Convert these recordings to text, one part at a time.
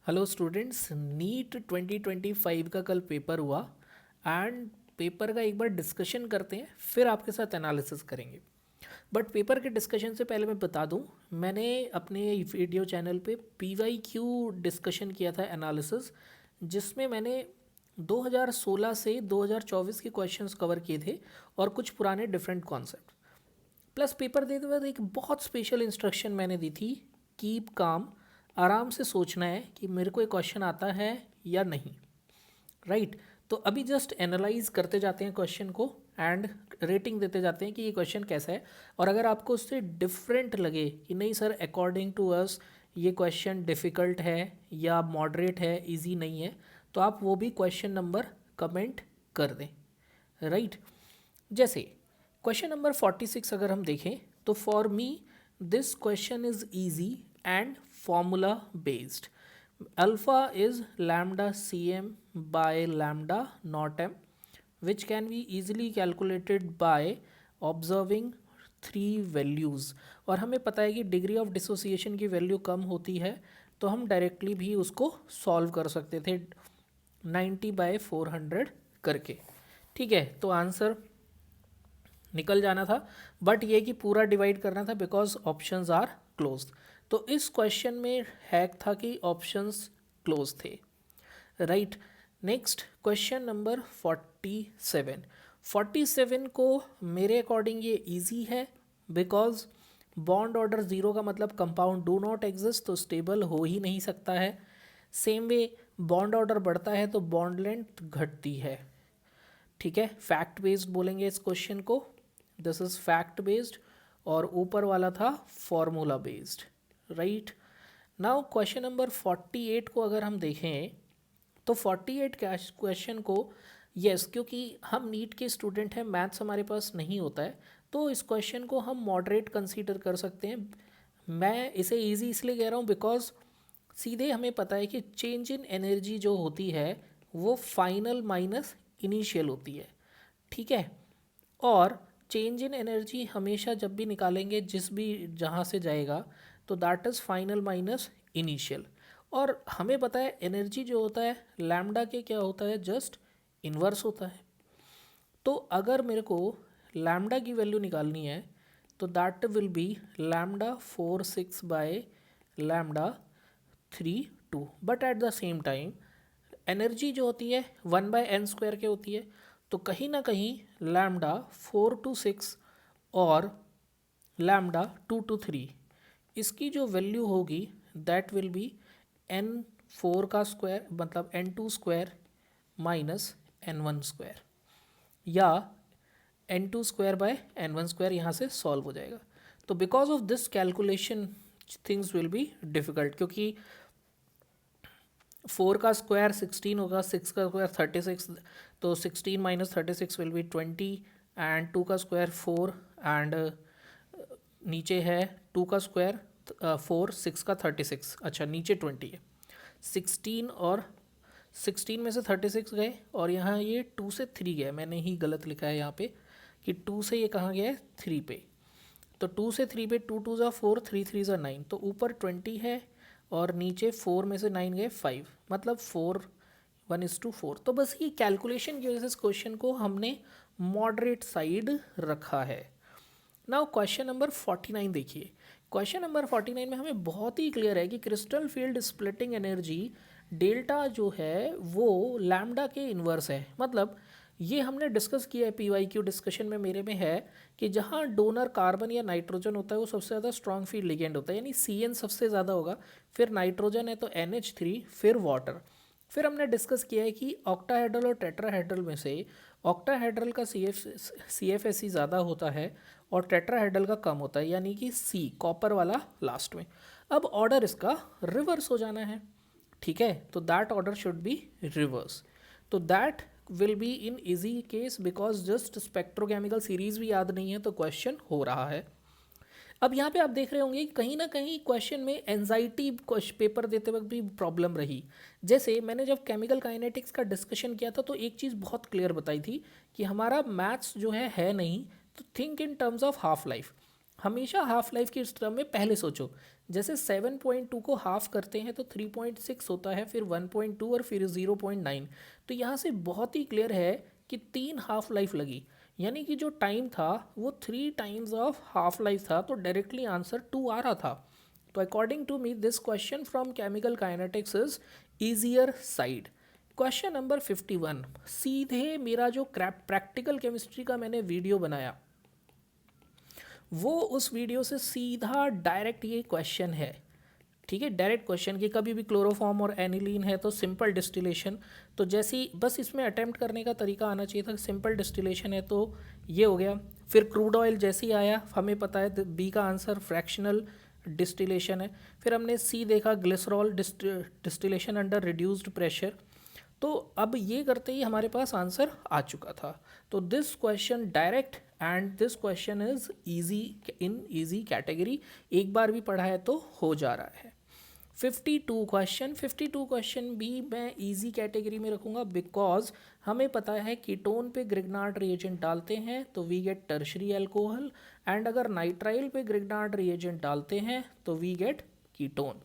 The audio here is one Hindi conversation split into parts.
हेलो स्टूडेंट्स, नीट 2025 का कल पेपर हुआ एंड पेपर का एक बार डिस्कशन करते हैं, फिर आपके साथ एनालिसिस करेंगे। बट पेपर के डिस्कशन से पहले मैं बता दूं, मैंने अपने वीडियो चैनल पे PYQ डिस्कशन किया था एनालिसिस, जिसमें मैंने 2016 से 2024 के क्वेश्चंस कवर किए थे और कुछ पुराने डिफरेंट कॉन्सेप्ट। प्लस पेपर देते वक्त एक बहुत स्पेशल इंस्ट्रक्शन मैंने दी थी, कीप काम, आराम से सोचना है कि मेरे को ये क्वेश्चन आता है या नहीं। राइट तो अभी जस्ट एनालाइज करते जाते हैं क्वेश्चन को एंड रेटिंग देते जाते हैं कि ये क्वेश्चन कैसा है। और अगर आपको उससे डिफरेंट लगे कि नहीं सर, अकॉर्डिंग टू अस ये क्वेश्चन डिफ़िकल्ट है या मॉडरेट है, इजी नहीं है, तो आप वो भी क्वेश्चन नंबर कमेंट कर दें। राइट जैसे क्वेश्चन नंबर 46 अगर हम देखें तो for me this question is easy and formula based. Alpha is lambda cm by lambda not m, which can be easily calculated by observing three values. और हमें पता है कि डिग्री ऑफ डिसोसिएशन की वैल्यू कम होती है, तो हम डायरेक्टली भी उसको सॉल्व कर सकते थे 90/400 करके। ठीक है, तो आंसर निकल जाना था, बट ये कि पूरा डिवाइड करना था बिकॉज ऑप्शंस आर क्लोज्ड। तो इस क्वेश्चन में हैक था कि ऑप्शंस क्लोज थे। Right next question number 47। 47 को मेरे अकॉर्डिंग ये इजी है बिकॉज बॉन्ड ऑर्डर ज़ीरो का मतलब कंपाउंड डू नॉट एग्जिस्ट, तो स्टेबल हो ही नहीं सकता है। सेम वे बॉन्ड ऑर्डर बढ़ता है तो बॉन्ड लेंथ घटती है। ठीक है, फैक्ट बेस्ड बोलेंगे इस क्वेश्चन को, दिस इज फैक्ट बेस्ड, और ऊपर वाला था formula based. Right now question number 48 को अगर हम देखें तो 48 क्वेश्चन को यस क्योंकि हम नीट के स्टूडेंट हैं, मैथ्स हमारे पास नहीं होता है, तो इस क्वेश्चन को हम मॉडरेट कंसीडर कर सकते हैं। मैं इसे इजी इसलिए कह रहा हूँ बिकॉज सीधे हमें पता है कि चेंज इन एनर्जी जो होती है वो फाइनल माइनस इनिशियल होती है। ठीक है, और चेंज इन एनर्जी हमेशा जब भी निकालेंगे जिस भी जहाँ से जाएगा तो that is final minus initial. और हमें पता है एनर्जी जो होता है लैम्डा के क्या होता है, जस्ट इन्वर्स होता है। तो अगर मेरे को लैम्डा की वैल्यू निकालनी है तो that will B lambda 4/6 by lambda 3/2। But at the same time energy जो होती है 1/n² के होती है, तो कहीं ना कहीं लैम्डा 4/6 और लैम्डा 2/3 इसकी जो वैल्यू होगी दैट विल बी n4 का स्क्वायर मतलब n2² माइनस n1², या n2² यहाँ से सॉल्व हो जाएगा। तो because of this calculation things will be difficult, क्योंकि 4 का स्क्वायर 16 होगा, 6 का स्क्वायर 36, तो 16 माइनस 36 विल बी 20, एंड 2 का स्क्वायर 4, एंड नीचे है 2 का स्क्वायर 4, 6 का 36, अच्छा नीचे 20 है। 16 और 16 में से 36 गए और यहाँ ये 2 से 3 गया, मैंने ही गलत लिखा है यहाँ पे कि 2 से ये कहाँ गया है 3 पे। तो 2 से 3 पे 2 2 ज़ा 4, 3 3 ज़ा 9, तो ऊपर 20 है और नीचे 4 में से 9 गए 5, मतलब 4 1:4। तो बस ये कैलकुलेशन की वजह से इस क्वेश्चन को हमने मॉडरेट साइड रखा है। नाउ क्वेश्चन नंबर 49 देखिए। क्वेश्चन नंबर 49 में हमें बहुत ही क्लियर है कि crystal field splitting energy delta जो है वो लैम्डा के इन्वर्स है। मतलब ये हमने डिस्कस किया है, PYQ डिस्कशन में मेरे में है कि जहाँ डोनर कार्बन या नाइट्रोजन होता है वो सबसे ज़्यादा स्ट्रॉन्ग फील्ड लिगेंड होता है, यानी CN सबसे ज़्यादा होगा, फिर नाइट्रोजन है तो NH3, फिर वाटर। फिर हमने डिस्कस किया है कि ऑक्टाहेड्रल और टेट्राहेड्रल में से ऑक्टाहेड्रल का CFSE ज़्यादा होता है और टेट्राहेड्रल का कम होता है, यानी कि C कॉपर वाला लास्ट में। अब ऑर्डर इसका रिवर्स हो जाना है। ठीक है, तो that order should be reverse, तो that will be in easy case because just spectrochemical series भी याद नहीं है तो क्वेश्चन हो रहा है। अब यहाँ पे आप देख रहे होंगे कहीं ना कहीं क्वेश्चन में एंजाइटी पेपर देते वक्त भी प्रॉब्लम रही। जैसे मैंने जब केमिकल काइनेटिक्स का डिस्कशन किया था तो एक चीज़ बहुत क्लियर बताई थी कि हमारा मैथ्स जो है नहीं, तो think in terms of half life. हमेशा हाफ लाइफ के इस टर्म में पहले सोचो। जैसे 7.2 को हाफ करते हैं तो 3.6 होता है, फिर 1.2 और फिर 0.9। तो यहाँ से बहुत ही क्लियर है कि 3 हाफ लाइफ लगी, यानी कि जो टाइम था वो 3 टाइम्स ऑफ हाफ लाइफ था, तो डायरेक्टली आंसर 2 आ रहा था। तो according to me this question from chemical kinetics is easier side. Question number 51, सीधे मेरा जो प्रैक्टिकल केमिस्ट्री का मैंने वीडियो बनाया वो उस वीडियो से सीधा डायरेक्ट ये क्वेश्चन है, ठीक है। डायरेक्ट क्वेश्चन कि कभी भी क्लोरोफॉर्म और एनिलीन है तो सिंपल डिस्टिलेशन, तो जैसी बस इसमें अटेम्प्ट करने का तरीका आना चाहिए था, सिंपल डिस्टिलेशन है तो ये हो गया। फिर क्रूड ऑयल जैसे ही आया, हमें पता है बी का आंसर फ्रैक्शनल डिस्टिलेशन है। फिर हमने सी देखा, glycerol distillation under reduced pressure. तो अब ये करते ही हमारे पास आंसर आ चुका था। तो this question direct and this question is easy, in easy category, एक बार भी पढ़ा है तो हो जा रहा है। 52 क्वेश्चन भी मैं इजी कैटेगरी में रखूँगा, बिकॉज हमें पता है कीटोन पे ग्रिग्नार्ड रिएजेंट डालते हैं तो we get tertiary alcohol, and अगर नाइट्राइल पे ग्रिग्नार्ड रिएजेंट डालते हैं तो वी गेट कीटोन।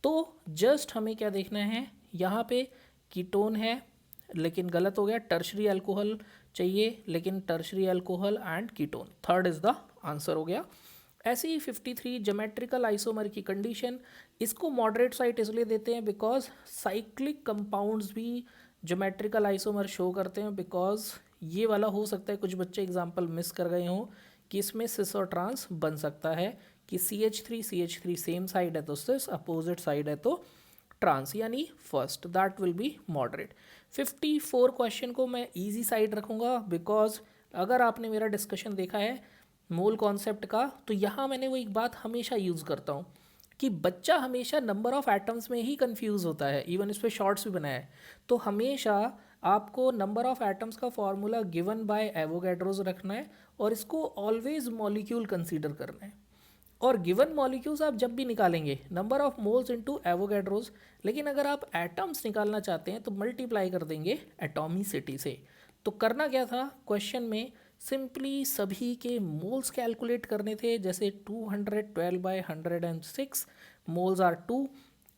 तो जस्ट हमें क्या देखना है, यहाँ पे कीटोन है लेकिन गलत हो गया, टर्शरी अल्कोहल चाहिए लेकिन tertiary alcohol and ketone, third is the answer हो गया। ऐसे ही 53 ज्योमेट्रिकल आइसोमर की कंडीशन, इसको मॉडरेट साइट इसलिए देते हैं बिकॉज साइक्लिक कंपाउंड्स भी ज्योमेट्रिकल आइसोमर शो करते हैं, बिकॉज ये वाला हो सकता है कुछ बच्चे एग्जाम्पल मिस कर गए हों कि इसमें सिस और ट्रांस बन सकता है कि CH3 सेम साइड है तो सिस, अपोजिट साइड है तो ट्रांस, यानी first that will B moderate. 54 question को मैं इजी साइड रखूँगा, बिकॉज अगर आपने मेरा डिस्कशन देखा है मोल कॉन्सेप्ट का, तो यहाँ मैंने वो एक बात हमेशा यूज़ करता हूँ कि बच्चा हमेशा नंबर ऑफ़ एटम्स में ही कंफ्यूज होता है, इवन इस पर शॉर्ट्स भी बनाया है। तो हमेशा आपको नंबर ऑफ़ एटम्स का फॉर्मूला गिवन बाय एवोगैड्रोज रखना है और इसको ऑलवेज मॉलिक्यूल कंसीडर करना है। और गिवन मॉलिक्यूल्स आप जब भी निकालेंगे number of moles into Avogadro's, लेकिन अगर आप एटम्स निकालना चाहते हैं तो मल्टीप्लाई कर देंगे एटॉमिसिटी से। तो करना क्या था क्वेश्चन में, सिंपली सभी के मोल्स कैलकुलेट करने थे, जैसे 212/106 मोल्स आर 2।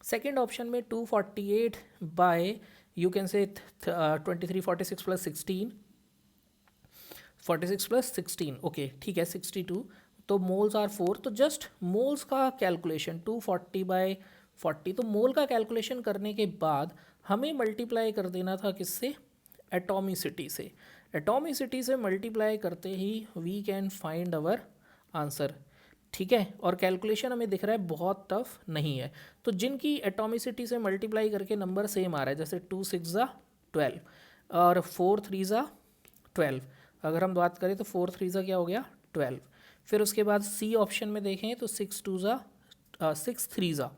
सेकेंड ऑप्शन में 248 bye you can say 23 46 plus 16, 46 plus 16 okay ठीक है 62, तो मोल्स आर 4। तो जस्ट मोल्स का कैलकुलेशन 240/40, तो मोल का कैलकुलेशन करने के बाद हमें मल्टीप्लाई कर देना था किससे, एटॉमिसिटी से। एटॉमिसिटी से मल्टीप्लाई करते ही we can find our answer, ठीक है। और कैलकुलेशन हमें दिख रहा है बहुत टफ नहीं है। तो जिनकी एटॉमिसिटी से मल्टीप्लाई करके नंबर सेम आ रहा है, जैसे 2 6 12 और 4 3 12, अगर हम बात करें तो 4 3 क्या हो गया 12। फिर उसके बाद सी ऑप्शन में देखें तो 6 2 6 3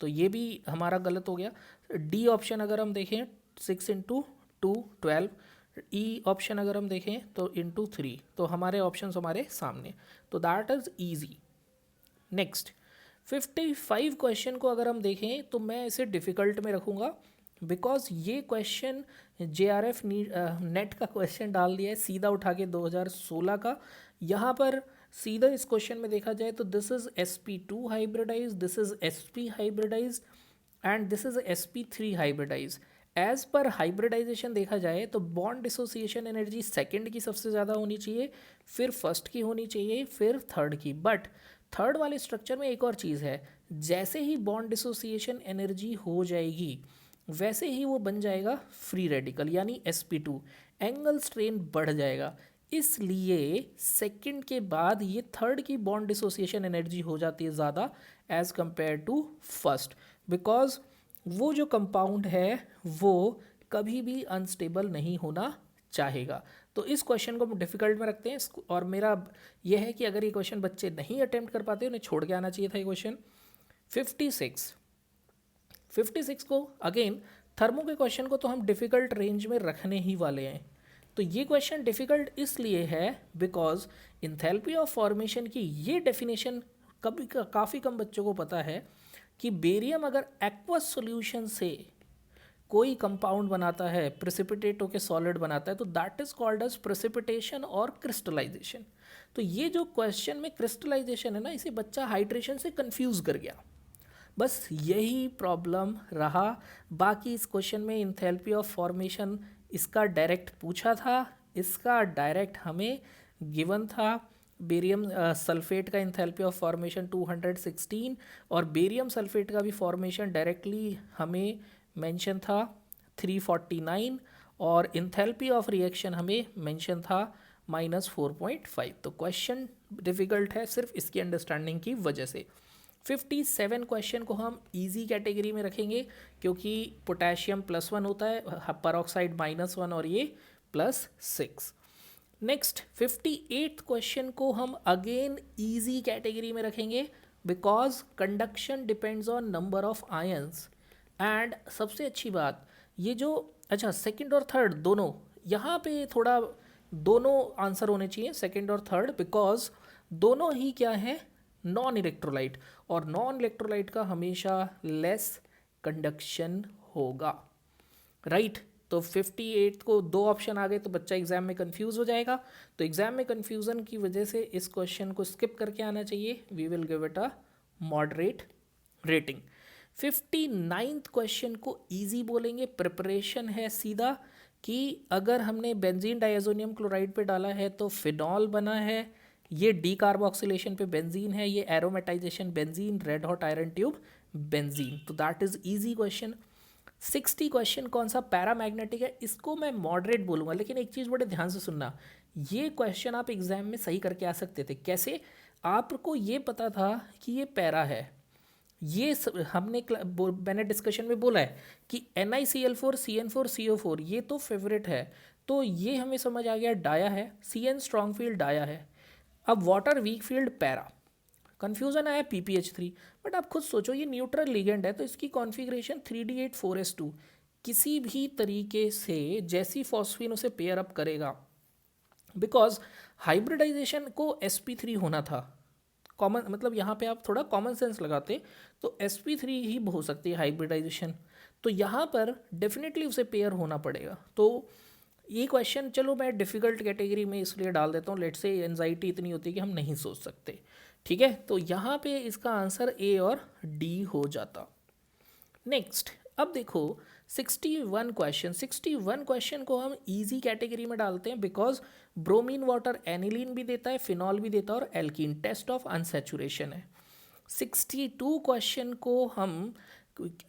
तो ये भी हमारा गलत हो गया। डी ऑप्शन अगर हम देखें 6 × 2 12, ई ऑप्शन अगर हम देखें तो × 3, तो हमारे ऑप्शन हमारे सामने, तो that is easy. Next 55 question को अगर हम देखें तो मैं इसे डिफ़िकल्ट में रखूँगा, बिकॉज ये क्वेश्चन JRF नेट का क्वेश्चन डाल दिया है सीधा उठा के 2016 का। यहाँ पर सीधा इस क्वेश्चन में देखा जाए तो this is sp2 hybridize, this is sp hybridize and this is sp3 hybridize. As per hybridization देखा जाए तो बॉन्ड डिसोसिएशन एनर्जी सेकंड की सबसे ज़्यादा होनी चाहिए, फिर फर्स्ट की होनी चाहिए, फिर थर्ड की। बट थर्ड वाले स्ट्रक्चर में एक और चीज़ है, जैसे ही बॉन्ड डिसोसिएशन एनर्जी हो जाएगी वैसे ही वो बन जाएगा फ्री रेडिकल यानी sp2, एंगल स्ट्रेन बढ़ जाएगा। इसलिए सेकंड के बाद ये थर्ड की बॉन्ड डिसोसिएशन एनर्जी हो जाती है ज़्यादा as compare to first, because वो जो कंपाउंड है वो कभी भी अनस्टेबल नहीं होना चाहेगा। तो इस क्वेश्चन को हम डिफ़िकल्ट में रखते हैं, और मेरा यह है कि अगर ये क्वेश्चन बच्चे नहीं अटेम्प्ट कर पाते उन्हें छोड़ के आना चाहिए था ये क्वेश्चन। 56 को अगेन थर्मो के क्वेश्चन को तो हम डिफ़िकल्ट रेंज में रखने ही वाले हैं। तो ये क्वेश्चन डिफ़िकल्ट इसलिए है बिकॉज इंथैल्पी ऑफ फॉर्मेशन की ये डेफिनेशन काफ़ी कम बच्चों को पता है कि बेरियम अगर एक्वस सॉल्यूशन से कोई कंपाउंड बनाता है, प्रेसिपिटेट होकर सॉलिड बनाता है, तो that is called as precipitation और क्रिस्टलाइजेशन। तो ये जो क्वेश्चन में क्रिस्टलाइजेशन है ना, इसे बच्चा हाइड्रेशन से कंफ्यूज कर गया, बस यही प्रॉब्लम रहा। बाकी इस क्वेश्चन में इंथैल्पी ऑफ फॉर्मेशन इसका डायरेक्ट पूछा था, इसका डायरेक्ट हमें गिवन था। बेरियम सल्फेट का इंथैल्पी ऑफ फॉर्मेशन 216 और बेरियम सल्फेट का भी फॉर्मेशन डायरेक्टली हमें मेंशन था 349 और इंथैल्पी ऑफ रिएक्शन हमें मेंशन था -4.5। तो क्वेश्चन डिफ़िकल्ट है सिर्फ इसकी अंडरस्टैंडिंग की वजह से। 57 क्वेश्चन को हम इजी कैटेगरी में रखेंगे क्योंकि पोटेशियम +1 होता है, परऑक्साइड -1 और ये +6। नेक्स्ट 58 क्वेश्चन को हम अगेन इजी कैटेगरी में रखेंगे because conduction depends on number of ions. And सबसे अच्छी बात ये जो अच्छा सेकंड और थर्ड दोनों, यहाँ पे थोड़ा दोनों आंसर होने चाहिए सेकंड और थर्ड, बिकॉज दोनों ही क्या है, नॉन इलेक्ट्रोलाइट, और नॉन इलेक्ट्रोलाइट का हमेशा लेस कंडक्शन होगा, राइट। तो 58 को 2 ऑप्शन आ गए तो बच्चा एग्जाम में कंफ्यूज हो जाएगा, तो एग्जाम में कंफ्यूजन की वजह से इस क्वेश्चन को स्किप करके आना चाहिए। We will give it a moderate rating. 59th question को इजी बोलेंगे, प्रिपरेशन है सीधा कि अगर हमने बेंजीन डायजोनियम क्लोराइड पे डाला है तो फिनॉल बना है, ये डीकार्बोक्सिलेशन पे बेंजीन है, ये aromatisation benzene, red hot iron tube benzene, तो that is easy question. 60 question कौन सा पैरामैग्नेटिक है, इसको मैं मॉडरेट बोलूँगा, लेकिन एक चीज़ बड़े ध्यान से सुनना, ये क्वेश्चन आप एग्जाम में सही करके आ सकते थे। कैसे? आपको ये पता था कि ये पैरा है, ये मैंने डिस्कशन में बोला है कि NiCl4 CN4 CO4 ये तो फेवरेट है, तो ये हमें समझ आ गया डाया है, CN स्ट्रॉन्ग फील्ड डाया है। अब water weak field para, confusion आया PPH3, बट आप खुद सोचो ये न्यूट्रल लिगेंड है तो इसकी कॉन्फ़िगरेशन 3D8 4s2 किसी भी तरीके से जैसी फॉस्फीन उसे पेयर अप करेगा, बिकॉज हाइब्रिडाइजेशन को sp3 होना था, कॉमन मतलब यहाँ पे आप थोड़ा कॉमन सेंस लगाते तो sp3 ही हो सकती है हाइब्रिडाइजेशन, तो यहाँ पर डेफिनेटली उसे पेयर होना पड़ेगा। तो ये क्वेश्चन चलो मैं डिफ़िकल्ट कैटेगरी में इसलिए डाल देता हूँ, लेट से एनजाइटी इतनी होती है कि हम नहीं सोच सकते, ठीक है। तो यहाँ पे इसका आंसर A और D हो जाता। नेक्स्ट अब देखो 61 क्वेश्चन को हम इजी कैटेगरी में डालते हैं बिकॉज ब्रोमीन वाटर एनिलीन भी देता है, फिनॉल भी देता है और एल्कीन, टेस्ट ऑफ अनसैचुरेशन है। 62 क्वेश्चन को हम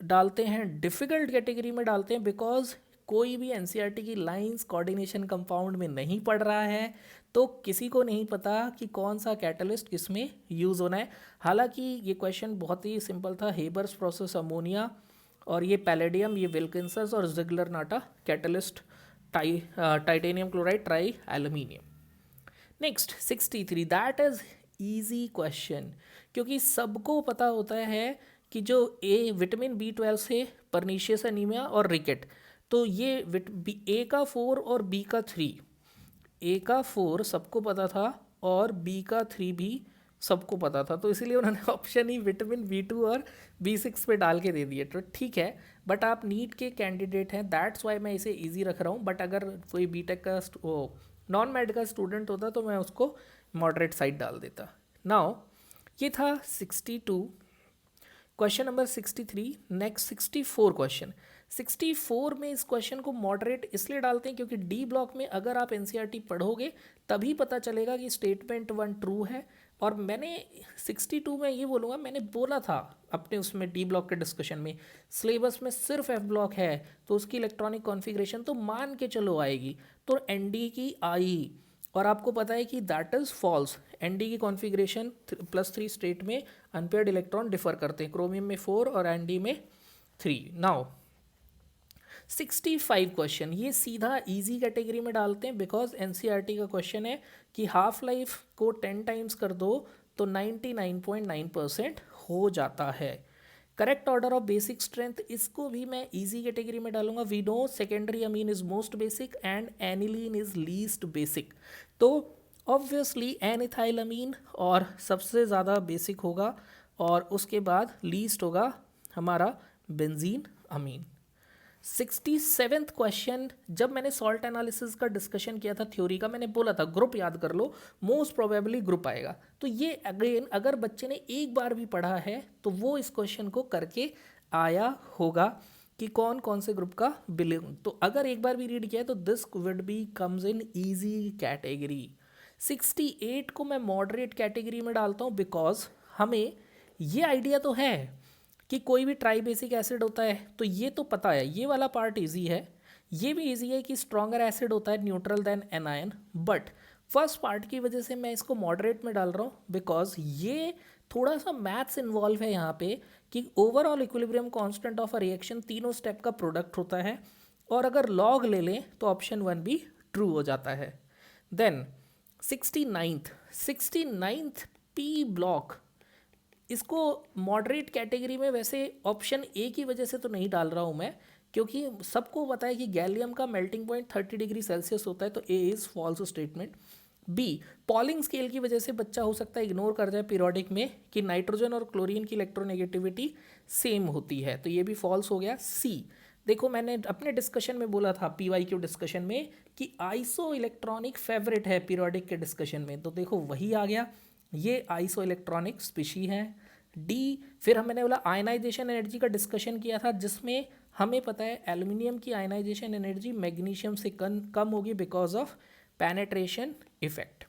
डालते हैं डिफ़िकल्ट कैटेगरी में डालते हैं बिकॉज कोई भी NCERT की लाइंस कोऑर्डिनेशन कंपाउंड में नहीं पढ़ रहा है, तो किसी को नहीं पता कि कौन सा कैटलिस्ट किस में यूज़ होना है। हालांकि ये क्वेश्चन बहुत ही सिंपल था, हेबर्स प्रोसेस अमोनिया और ये पैलेडियम, ये विल्किंसस और Ziggler NATA catalyst titanium chloride try aluminium. Next 63, that is easy question क्योंकि सबको पता होता है कि जो विटामिन B12 से परनीशियस एनीमिया और रिकेट, तो ये A का 4 और B का 3, A का 4 सबको पता था और B का 3 भी सबको पता था, तो इसीलिए उन्होंने ऑप्शन ही विटामिन B2 और B6 पे डाल के दे दिए। तो ठीक है, बट आप नीट के कैंडिडेट हैं, दैट्स वाई मैं इसे इजी रख रहा हूँ, बट अगर कोई बीटेक का नॉन मेड का स्टूडेंट होता तो मैं उसको मॉडरेट साइड डाल देता। नाउ ये था 62 क्वेश्चन नंबर 63। नेक्स्ट 64 क्वेश्चन, 64 में इस क्वेश्चन को मॉडरेट इसलिए डालते हैं क्योंकि डी ब्लॉक में अगर आप NCERT पढ़ोगे तभी पता चलेगा कि स्टेटमेंट 1 ट्रू है। और मैंने 62 में ये बोलूँगा, मैंने बोला था अपने उसमें डी ब्लॉक के डिस्कशन में, सिलेबस में सिर्फ F ब्लॉक है तो उसकी इलेक्ट्रॉनिक कॉन्फ़िगरेशन तो मान के चलो आएगी, तो ND की आई, और आपको पता है कि दैट इज़ फॉल्स। ND की कॉन्फ़िगरेशन +3 स्टेट में अनपेयर्ड इलेक्ट्रॉन डिफर करते हैं, क्रोमियम में 4 और ND में 3। नाउ 65 क्वेश्चन, ये सीधा इजी कैटेगरी में डालते हैं बिकॉज NCERT का क्वेश्चन है कि हाफ लाइफ को 10 टाइम्स कर दो तो 99.9% हो जाता है। Correct order of basic strength, इसको भी मैं इजी कैटेगरी में डालूंगा। We know secondary amine is most basic and aniline is least basic, तो ऑब्वियसली एनिथाइल अमीन और सबसे ज़्यादा बेसिक होगा और उसके बाद लीस्ट होगा हमारा बेंजीन अमीन। 67th क्वेश्चन, जब मैंने सॉल्ट एनालिसिस का डिस्कशन किया था थ्योरी का, मैंने बोला था ग्रुप याद कर लो, मोस्ट प्रोबेबली ग्रुप आएगा। तो ये अगेन अगर बच्चे ने एक बार भी पढ़ा है तो वो इस क्वेश्चन को करके आया होगा कि कौन कौन से ग्रुप का बिलोंग। तो अगर एक बार भी रीड किया है तो this would be comes in easy category. 68 को मैं मॉडरेट कैटेगरी में डालता हूँ बिकॉज हमें ये आइडिया तो है कि कोई भी ट्राई बेसिक एसिड होता है, तो ये तो पता है, ये वाला पार्ट इजी है। ये भी इजी है कि स्ट्रॉन्गर एसिड होता है neutral than anion, but first part की वजह से मैं इसको मॉडरेट में डाल रहा हूँ बिकॉज ये थोड़ा सा मैथ्स इन्वॉल्व है यहाँ पे कि overall equilibrium constant of a reaction तीनों स्टेप का प्रोडक्ट होता है, और अगर लॉग ले लें तो ऑप्शन 1 भी ट्रू हो जाता है। देन 69th पी ब्लॉक, इसको मॉडरेट कैटेगरी में वैसे ऑप्शन ए की वजह से तो नहीं डाल रहा हूँ मैं, क्योंकि सबको पता है कि गैलियम का मेल्टिंग पॉइंट 30 डिग्री सेल्सियस होता है, तो A is false statement. B, Pauling scale की वजह से बच्चा हो सकता है इग्नोर कर जाए पीरियोडिक में कि नाइट्रोजन और क्लोरीन की इलेक्ट्रोनेगेटिविटी सेम होती है, तो ये भी फॉल्स हो गया। सी, देखो मैंने अपने डिस्कशन में बोला था PYQ डिस्कशन में कि आइसो इलेक्ट्रॉनिक फेवरेट है पीरियोडिक के डिस्कशन में, तो देखो वही आ गया, ये आइसो इलेक्ट्रॉनिक स्पीशी है। डी, फिर मैंने बोला आयनाइजेशन एनर्जी का डिस्कशन किया था जिसमें हमें पता है एल्युमिनियम की आयनाइजेशन एनर्जी मैग्नीशियम से कम होगी because of penetration effect.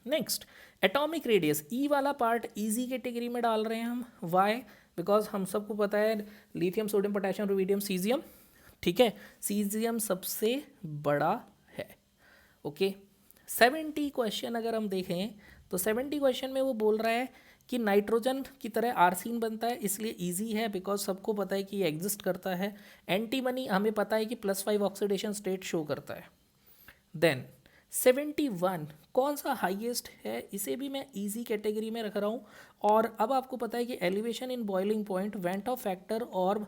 Next, atomic radius, E वाला पार्ट इजी कैटेगरी में डाल रहे हैं हम। वाई, बिकॉज हम सबको पता है lithium sodium potassium rubidium caesium, ठीक है, सीजियम सबसे बड़ा है। ओके, 70 क्वेश्चन अगर हम देखें तो 70 क्वेश्चन में वो बोल रहा है कि नाइट्रोजन की तरह आर्सीन बनता है, इसलिए इजी है बिकॉज सबको पता है कि ये एग्जिस्ट करता है। एंटीमनी हमें पता है कि +5 ऑक्सीडेशन स्टेट शो करता है। देन 71 कौन सा हाईएस्ट है, इसे भी मैं इजी कैटेगरी में रख रहा हूँ। और अब आपको पता है कि elevation in boiling point went of factor और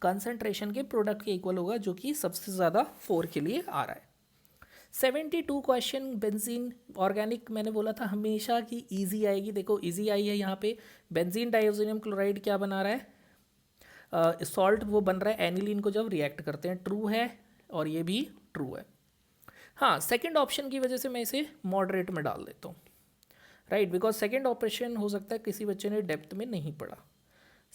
कंसंट्रेशन के प्रोडक्ट के इक्वल होगा, जो कि सबसे ज़्यादा 4 के लिए आ रहा है। 72 क्वेश्चन बेंजीन ऑर्गेनिक, मैंने बोला था हमेशा कि इजी आएगी, देखो इजी आई है यहाँ पे। बेंजीन डाइऑक्सिनियम क्लोराइड क्या बना रहा है, सॉल्ट वो बन रहा है एनिलीन को जब रिएक्ट करते हैं, ट्रू है, और ये भी ट्रू है। हाँ, सेकंड ऑप्शन की वजह से मैं इसे मॉडरेट में डाल देता हूँ, राइट, बिकॉज सेकंड ऑप्शन हो सकता है किसी बच्चे ने डेप्थ में नहीं पढ़ा।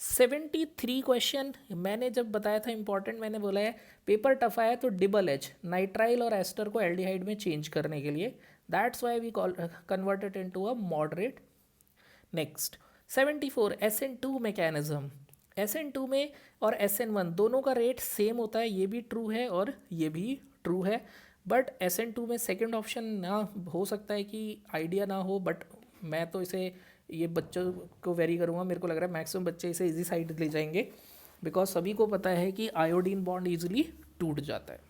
73 क्वेश्चन मैंने जब बताया था इंपॉर्टेंट, मैंने बोला है पेपर टफ आया तो डिबल एच नाइट्राइल और एस्टर को एल्डिहाइड में चेंज करने के लिए, that's why we converted into a moderate. Next 74 SN2 mechanism, SN2 में और SN1 दोनों का रेट सेम होता है, ये भी ट्रू है और ये भी ट्रू है, बट SN2 में सेकंड ऑप्शन ना हो सकता है कि आइडिया ना हो, बट मैं तो इसे ये बच्चों को वेरी करूँगा, मेरे को लग रहा है मैक्सिमम बच्चे इसे इजी साइड ले जाएंगे बिकॉज सभी को पता है कि आयोडीन बॉन्ड इजीली टूट जाता है।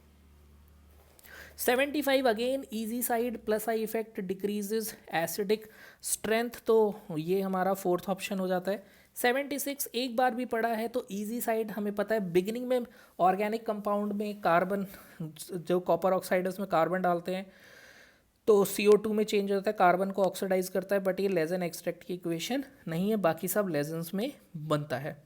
75 again easy side, plus I effect decreases acidic strength, तो ये हमारा फोर्थ ऑप्शन हो जाता है। 76 एक बार भी पढ़ा है तो इजी साइड हमें पता है, बिगिनिंग में ऑर्गेनिक कंपाउंड में कार्बन, जो कॉपर ऑक्साइड है उसमें कार्बन डालते हैं तो CO2 में चेंज होता है, कार्बन को ऑक्सीडाइज करता है, बट ये लेजन एक्सट्रैक्ट की इक्वेशन नहीं है, बाकी सब लेजन्स में बनता है।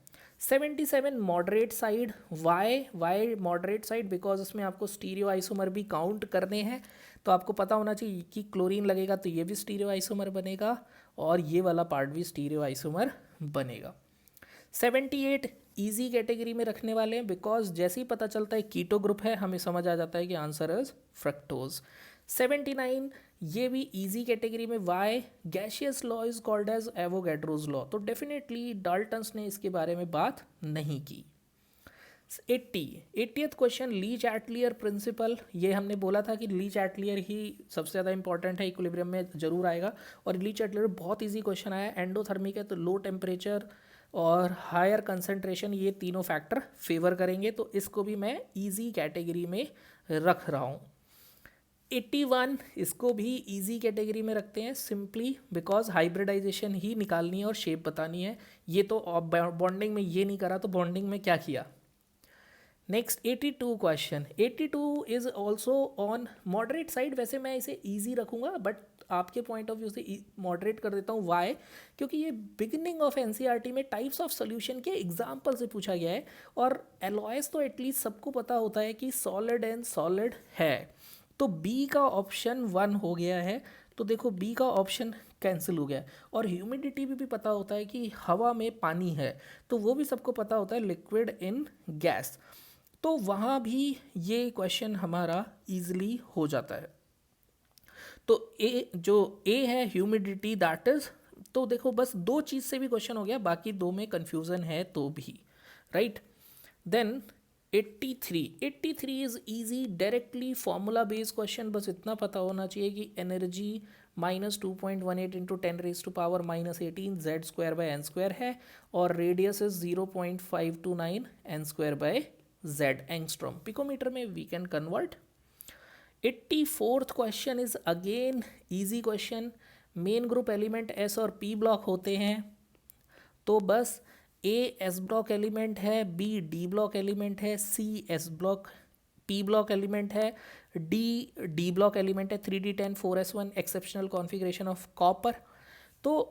77 moderate side, why moderate side, because उसमें आपको स्टीरियो आइसोमर भी काउंट करने हैं, तो आपको पता होना चाहिए कि क्लोरीन लगेगा तो ये भी स्टीरियो आइसोमर बनेगा और ये वाला पार्ट भी स्टीरियो आइसोमर बनेगा। 78 इजी कैटेगरी में रखने वाले हैं बिकॉज जैसे ही पता चलता है कीटो ग्रुप है हमें समझ आ जाता है कि आंसर इज फ्रक्टोज। 79 ये भी इजी कैटेगरी में, why gaseous law is called as Avogadro's law, तो डेफिनेटली डाल्टन्स ने इसके बारे में बात नहीं की। 80th question Leach atelier principal, ये हमने बोला था कि लीच एटलियर ही सबसे ज़्यादा इंपॉर्टेंट है, इक्विलिब्रियम में जरूर आएगा, और लीच एटलियर बहुत इजी क्वेश्चन आया। एंडोथर्मिक है तो लो टेम्परेचर और हायर कंसंट्रेशन ये तीनों फैक्टर फेवर करेंगे, तो इसको भी मैं इजी कैटेगरी में रख रहा हूँ। 81 इसको भी इजी कैटेगरी में रखते हैं सिंपली बिकॉज हाइब्रिडाइजेशन ही निकालनी है और शेप बतानी है, ये तो बॉन्डिंग में ये नहीं करा तो बॉन्डिंग में क्या किया। Next 82 question, 82 is also on moderate side, वैसे मैं इसे इजी रखूंगा बट आपके पॉइंट ऑफ व्यू से मॉडरेट कर देता हूँ। वाई? क्योंकि ये बिगिनिंग ऑफ एनसीईआरटी में टाइप्स ऑफ सोल्यूशन के एग्जाम्पल से पूछा गया है, और एलॉयस तो एटलीस्ट सबको पता होता है कि सॉलिड एंड सॉलिड है। तो बी का ऑप्शन 1 हो गया है, तो देखो बी का ऑप्शन कैंसिल हो गया। और ह्यूमिडिटी भी पता होता है कि हवा में पानी है, तो वो भी सबको पता होता है लिक्विड इन गैस, तो वहाँ भी ये क्वेश्चन हमारा इजीली हो जाता है। तो ए है ह्यूमिडिटी, दैट इज, तो देखो बस 2 चीज़ से भी क्वेश्चन हो गया, बाकी 2 में कंफ्यूजन है तो भी, right. Then 83 is easy, directly formula based question, बस इतना पता होना चाहिए कि energy -2.18 into 10⁻⁻18 Z square by n square है, और radius is 0.529 n square by Z angstrom. Picometre में we can convert. 84th question is again easy question. Main group element s और पी ब्लॉक होते हैं, तो बस ए एस ब्लॉक एलिमेंट है, बी डी ब्लॉक एलिमेंट है, सी s block p block element है, डी ब्लॉक एलिमेंट है। 3d10 4s1 exceptional configuration of copper. तो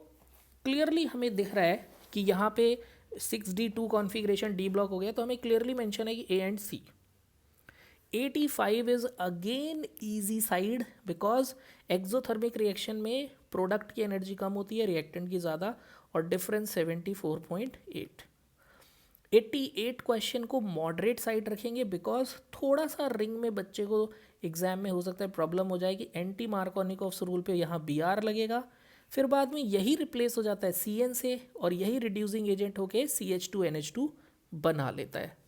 क्लियरली हमें दिख रहा है कि यहाँ पे 6d2 कॉन्फ़िगरेशन डी ब्लॉक हो गया, तो हमें क्लियरली मेंशन है कि A and C. 85 is again easy side, because exothermic reaction में प्रोडक्ट की एनर्जी कम होती है, रिएक्टेंट की ज़्यादा, और डिफरेंस 74.8। 88 क्वेश्चन को मॉडरेट साइड रखेंगे, बिकॉज थोड़ा सा रिंग में बच्चे को एग्जाम में हो सकता है प्रॉब्लम हो जाए कि एंटी मार्कोनिकोव्स रूल पे यहाँ बी आर लगेगा, फिर बाद में यही रिप्लेस हो जाता है सी एन से, और यही रिड्यूसिंग एजेंट होके CH2NH2 बना लेता है।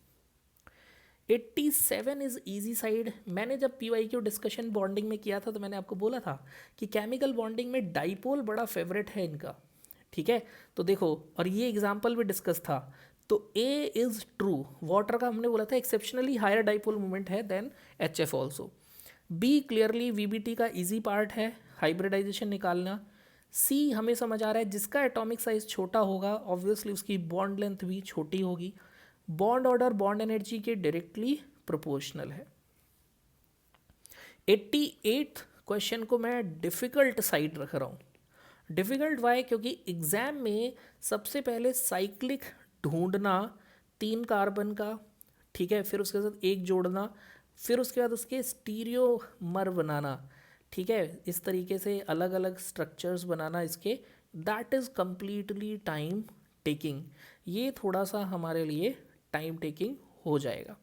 87 इज़ इजी साइड। मैंने जब PYQ डिस्कशन बॉन्डिंग में किया था तो मैंने आपको बोला था कि केमिकल बॉन्डिंग में डाइपोल बड़ा फेवरेट है इनका, ठीक है। तो देखो, और ये एग्जाम्पल भी डिस्कस था, तो A इज़ ट्रू, वाटर का हमने बोला था एक्सेप्शनली हायर डाइपोल मोमेंट है than HF also. B clearly VBT का इजी पार्ट है, हाइब्रिडाइजेशन निकालना। C हमें समझ आ रहा है, जिसका एटॉमिक साइज छोटा होगा ऑब्वियसली उसकी बॉन्ड लेंथ भी छोटी होगी। बॉन्ड ऑर्डर बॉन्ड एनर्जी के डायरेक्टली प्रोपोर्शनल है। 88th क्वेश्चन को मैं डिफ़िकल्ट साइड रख रहा हूँ। Difficult Y? क्योंकि एग्ज़ाम में सबसे पहले साइक्लिक ढूंढना 3 कार्बन का, ठीक है, फिर उसके साथ एक जोड़ना, फिर उसके बाद उसके स्टीरियोमर बनाना, ठीक है, इस तरीके से अलग अलग स्ट्रक्चर्स बनाना इसके, that is completely time taking. ये थोड़ा सा हमारे लिए टाइम टेकिंग हो जाएगा,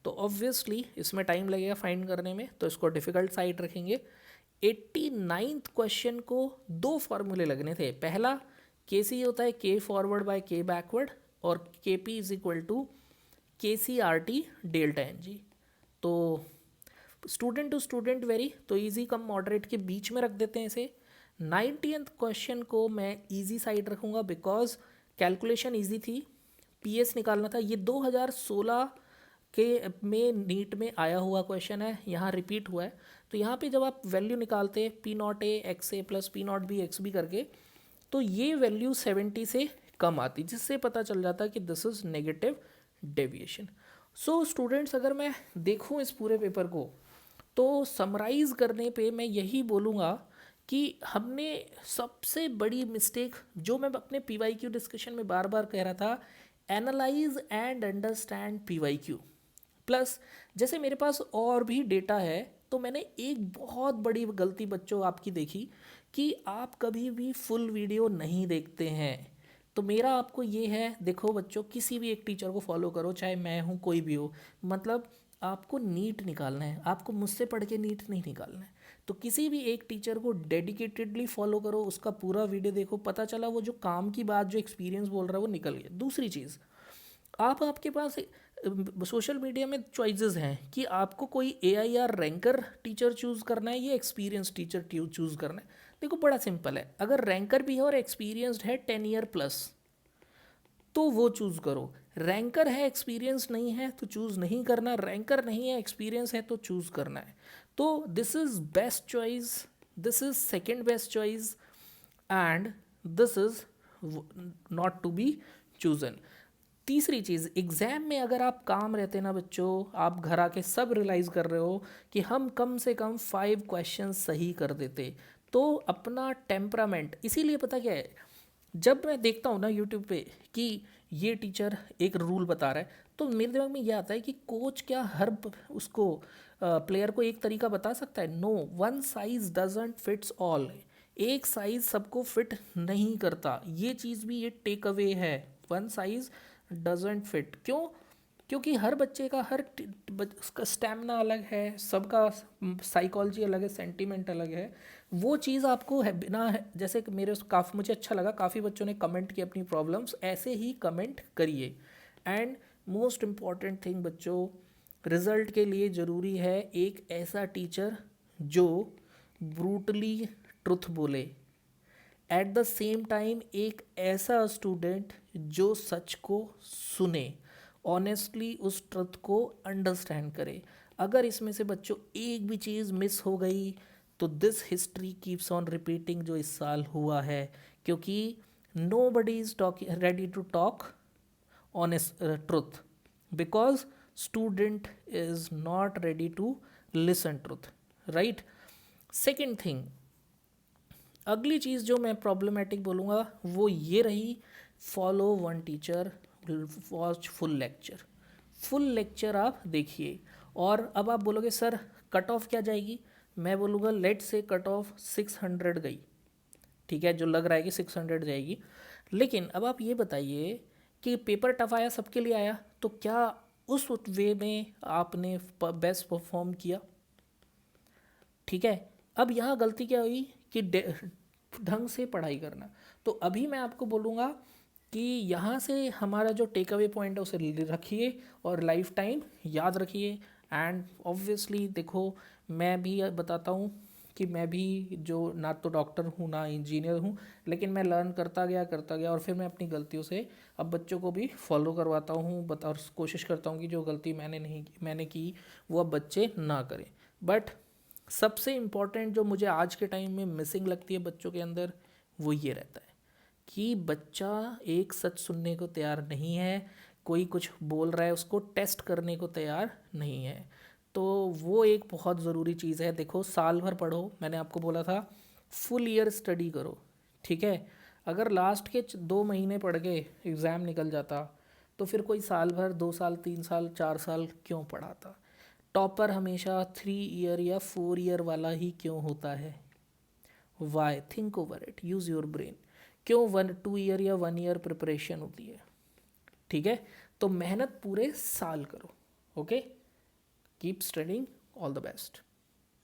तो ऑब्वियसली इसमें टाइम लगेगा फाइंड करने में, तो इसको डिफ़िकल्ट साइड रखेंगे। 89th क्वेश्चन को 2 फॉर्मूले लगने थे। पहला KC होता है K forward by K backward, और KP is equal to KCRT delta NG। तो स्टूडेंट टू स्टूडेंट वेरी, तो इजी कम मॉडरेट के बीच में रख देते हैं इसे। 90th क्वेश्चन को मैं इजी साइड रखूँगा, बिकॉज कैलकुलेशन इजी थी, PS निकालना था। ये 2016 के में नीट में आया हुआ क्वेश्चन है, यहाँ रिपीट हुआ है। तो यहाँ पे जब आप वैल्यू निकालते P0A XA plus P0B XB करके, तो ये वैल्यू 70 से कम आती, जिससे पता चल जाता कि this is negative deviation. So students, अगर मैं देखूँ इस पूरे पेपर को, तो समराइज़ करने पे मैं यही बोलूँगा कि हमने सबसे बड़ी मिस्टेक, जो मैं अपने PYQ डिस्कशन में बार बार कह रहा था, analyse and understand PYQ plus, जैसे मेरे पास और भी डेटा है, तो मैंने एक बहुत बड़ी गलती बच्चों आपकी देखी कि आप कभी भी फुल वीडियो नहीं देखते हैं। तो मेरा आपको ये है, देखो बच्चों, किसी भी एक टीचर को फॉलो करो, चाहे मैं हूँ कोई भी हो, मतलब आपको नीट निकालना है, आपको मुझसे पढ़ के नीट नहीं निकालना है। तो किसी भी एक टीचर को डेडिकेटेडली फॉलो करो, उसका पूरा वीडियो देखो, पता चला वो जो काम की बात, जो एक्सपीरियंस बोल रहा है वो निकल गया। दूसरी चीज़, आपके पास सोशल मीडिया में चॉइसेस हैं कि आपको कोई AIR रैंकर टीचर चूज़ करना है या एक्सपीरियंस टीचर चूज़ करना है। देखो बड़ा सिंपल है, अगर रैंकर भी है और एक्सपीरियंस्ड है 10 ईयर प्लस, तो वो चूज़ करो। रैंकर है एक्सपीरियंस नहीं है तो चूज़ नहीं करना, रैंकर नहीं है एक्सपीरियंस है तो चूज़ करना है। तो this is best choice, this is second best choice, and this is not to be chosen. तीसरी चीज़, एग्ज़ाम में अगर आप काम रहते ना बच्चों, आप घर आके सब रियलाइज़ कर रहे हो कि हम कम से कम 5 क्वेश्चन सही कर देते, तो अपना टेम्परामेंट, इसीलिए पता क्या है, जब मैं देखता हूँ ना यूट्यूब पे कि ये टीचर एक रूल बता रहा है, तो मेरे दिमाग में ये आता है कि कोच क्या हर उसको प्लेयर को एक तरीका बता सकता है? No, one size doesn't fits all. एक साइज सबको फिट नहीं करता, ये चीज़ भी ये टेक अवे है। वन साइज डजंट फिट, क्यों? क्योंकि हर बच्चे का उसका स्टेमिना अलग है, सबका साइकोलॉजी अलग है, सेंटीमेंट अलग है। वो चीज़ आपको है बिना जैसे कि मेरे काफ़ी मुझे अच्छा लगा, काफ़ी बच्चों ने कमेंट किए अपनी प्रॉब्लम्स, ऐसे ही कमेंट करिए। एंड मोस्ट इम्पॉर्टेंट थिंग बच्चों, रिजल्ट के लिए ज़रूरी है एक ऐसा टीचर जो ब्रूटली ट्रुथ बोले, एट द सेम टाइम एक ऐसा स्टूडेंट जो सच को सुने, ऑनेस्टली उस ट्रुथ को अंडरस्टैंड करे। अगर इसमें से बच्चों एक भी चीज़ मिस हो गई तो this history keeps on repeating जो इस साल हुआ है, क्योंकि nobody is talk ready to talk honest truth because student is not ready to listen truth, right? Second thing, अगली चीज़ जो मैं प्रॉब्लमेटिक बोलूँगा वो ये रही, follow one teacher, watch full lecture. Full lecture आप देखिए। और अब आप बोलोगे सर कट ऑफ क्या जाएगी, मैं बोलूँगा लेट से कट ऑफ 600 गई, ठीक है, जो लग रहा है कि 600 जाएगी। लेकिन अब आप ये बताइए कि पेपर टफ आया, सबके लिए आया, तो क्या उस वे में आपने बेस्ट परफॉर्म किया? ठीक है, अब यहाँ गलती क्या हुई कि ढंग से पढ़ाई करना। तो अभी मैं आपको बोलूँगा कि यहाँ से हमारा जो टेक अवे पॉइंट है उसे रखिए और लाइफ टाइम याद रखिए। एंड ऑब्वियसली देखो, मैं भी बताता हूँ कि मैं भी जो ना तो डॉक्टर हूँ ना इंजीनियर हूँ, लेकिन मैं लर्न करता गया और फिर मैं अपनी गलतियों से अब बच्चों को भी फॉलो करवाता हूँ, और कोशिश करता हूँ कि जो गलती मैंने की वो अब बच्चे ना करें। बट सबसे इम्पॉर्टेंट जो मुझे आज के टाइम में मिसिंग लगती है बच्चों के अंदर, वो ये रहता है कि बच्चा एक सच सुनने को तैयार नहीं है, कोई कुछ बोल रहा है उसको टेस्ट करने को तैयार नहीं है। तो वो एक बहुत ज़रूरी चीज़ है। देखो, साल भर पढ़ो, मैंने आपको बोला था फुल ईयर स्टडी करो, ठीक है। अगर लास्ट के 2 महीने पढ़ के एग्ज़ाम निकल जाता तो फिर कोई साल भर, 2 साल, 3 साल, 4 साल क्यों पढ़ाता? टॉपर हमेशा 3 ईयर या 4 ईयर वाला ही क्यों होता है? Why? Think over it, use your brain. क्यों 2 ईयर या 1 ईयर प्रिपरेशन होती है? ठीक है, तो मेहनत पूरे साल करो। Okay, keep studying, all the best.